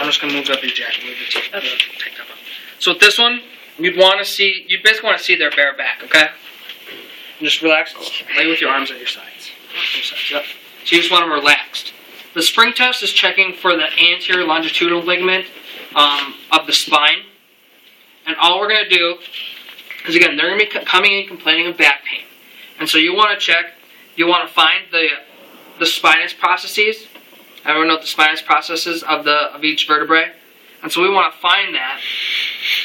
just going to move up your jacket. Move your take up. So with this one, you basically want to see their bare back, okay? And just relax. Lay with your arms at your sides. Yep. So you just want them relaxed. The spring test is checking for the anterior longitudinal ligament of the spine. And all we're going to do is, again, they're going to be coming in complaining of back pain. And so you want to check, you want to find the spinous processes. Everyone know what the spinous processes of each vertebrae? And so we want to find that.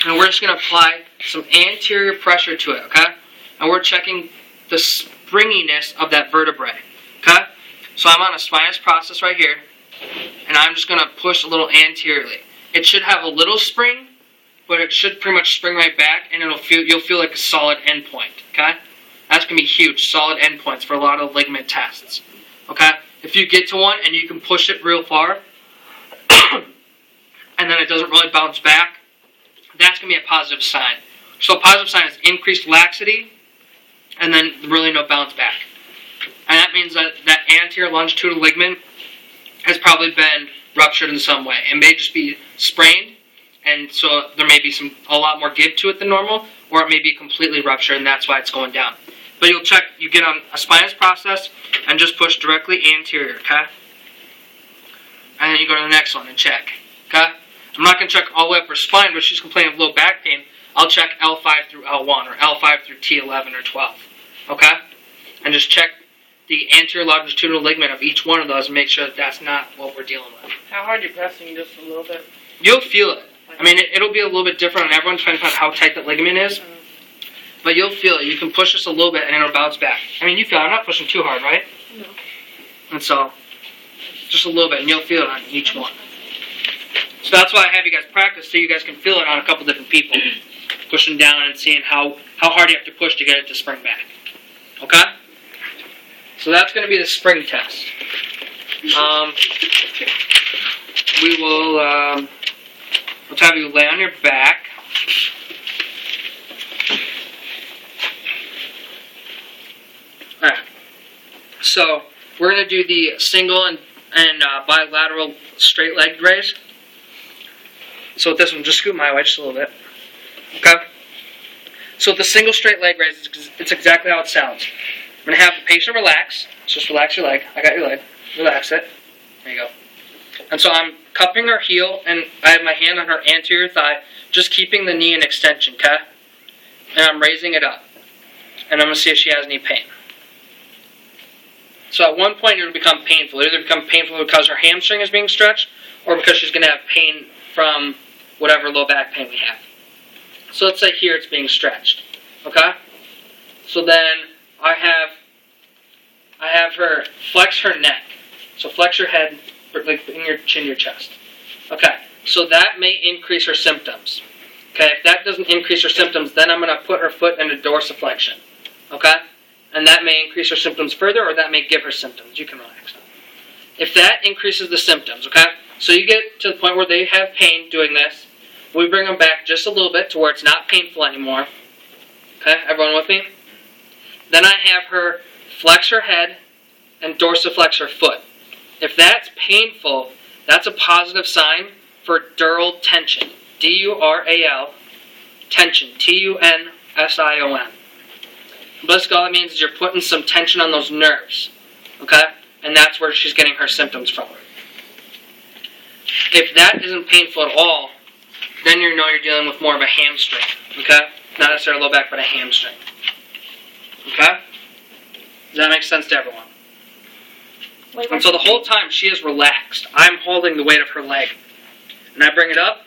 And we're just going to apply some anterior pressure to it, okay? And we're checking the springiness of that vertebrae, okay? So I'm on a spinous process right here, and I'm just going to push a little anteriorly. It should have a little spring, but it should pretty much spring right back, and you'll feel like a solid endpoint, okay? That's going to be huge, solid endpoints for a lot of ligament tests, okay? If you get to one and you can push it real far, and then it doesn't really bounce back, that's going to be a positive sign. So a positive sign is increased laxity, and then really no bounce back. And that means that that anterior longitudinal ligament has probably been ruptured in some way. It may just be sprained, and so there may be a lot more give to it than normal, or it may be completely ruptured, and that's why it's going down. But you'll check, you get on a spinous process, and just push directly anterior, okay? And then you go to the next one and check, okay? I'm not going to check all the way up her spine, but she's complaining of low back pain. I'll check L5 through L1, or L5 through T11 or 12, okay? And just check the anterior longitudinal ligament of each one of those and make sure that that's not what we're dealing with. How hard are you pressing? Just a little bit? You'll feel it. I mean, it'll be a little bit different on everyone, depending on how tight that ligament is. But you'll feel it. You can push this a little bit and it'll bounce back. I mean, you feel it. I'm not pushing too hard, right? No. And so, just a little bit, and you'll feel it on each one. So that's why I have you guys practice, so you guys can feel it on a couple different people. Pushing down and seeing how hard you have to push to get it to spring back. Okay? So that's going to be the spring test. We will, let's have you lay on your back. Alright. So, we're going to do the single and bilateral straight leg raise. So with this one, just scoot my way just a little bit. Okay? So with the single straight leg raise, it's exactly how it sounds. I'm going to have the patient relax. Just relax your leg. I got your leg. Relax it. There you go. And so I'm cupping her heel, and I have my hand on her anterior thigh, just keeping the knee in extension, okay? And I'm raising it up. And I'm going to see if she has any pain. So at one point, it'll become painful. It'll either become painful because her hamstring is being stretched, or because she's going to have pain from whatever low back pain we have. So let's say here it's being stretched, okay? So then I have her flex her neck. So flex your head, like in your chin, your chest. Okay, so that may increase her symptoms. Okay, if that doesn't increase her symptoms, then I'm going to put her foot into dorsiflexion. Okay? And that may increase her symptoms further, or that may give her symptoms. You can relax now. If that increases the symptoms, okay? So you get to the point where they have pain doing this. We bring them back just a little bit to where it's not painful anymore. Okay, everyone with me? Then I have her flex her head and dorsiflex her foot. If that's painful, that's a positive sign for dural tension. D-U-R-A-L, tension, T-U-N-S-I-O-N. Basically all that means is you're putting some tension on those nerves, okay? And that's where she's getting her symptoms from. If that isn't painful at all, then you know you're dealing with more of a hamstring, okay? Not necessarily low back, but a hamstring. Okay? Does that make sense to everyone? And so the whole time she is relaxed. I'm holding the weight of her leg. And I bring it up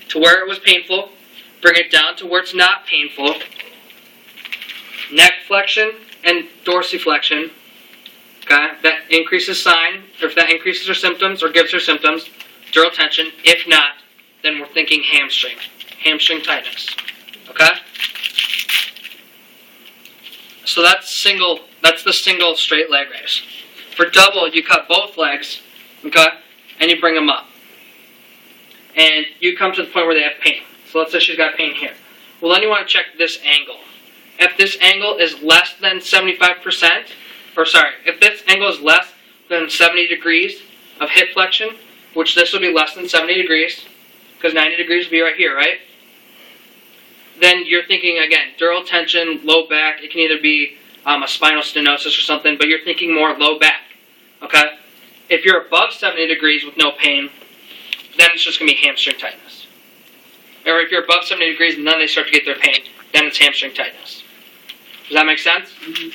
to where it was painful, bring it down to where it's not painful, neck flexion and dorsiflexion. Okay, that increases sign, or if that increases her symptoms or gives her symptoms, dural tension. If not, then we're thinking hamstring tightness. Okay? So that's the single straight leg raise. For double, you cut both legs, okay, and you bring them up. And you come to the point where they have pain. So let's say she's got pain here. Well, then you want to check this angle. If this angle is less than 75%, if this angle is less than 70 degrees of hip flexion, which this would be less than 70 degrees, because 90 degrees would be right here, right? Then you're thinking, again, dural tension, low back. It can either be a spinal stenosis or something, but you're thinking more low back, okay? If you're above 70 degrees with no pain, then it's just going to be hamstring tightness. Or if you're above 70 degrees and then they start to get their pain, then it's hamstring tightness. Does that make sense? Mhm.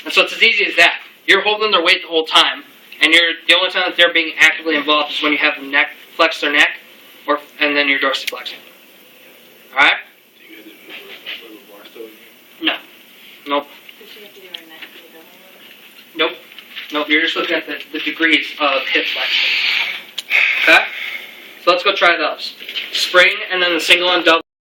And so it's as easy as that. You're holding their weight the whole time, and the only time that they're being actively involved is when you have them flex their neck, and then you're dorsiflexing. All right? Do you guys do the bar still again? No. Nope. Does she have to do her neck to the double? Nope. Nope. You're just looking at the degrees of hip flexion. Okay? So let's go try those. Spring and then the single and double.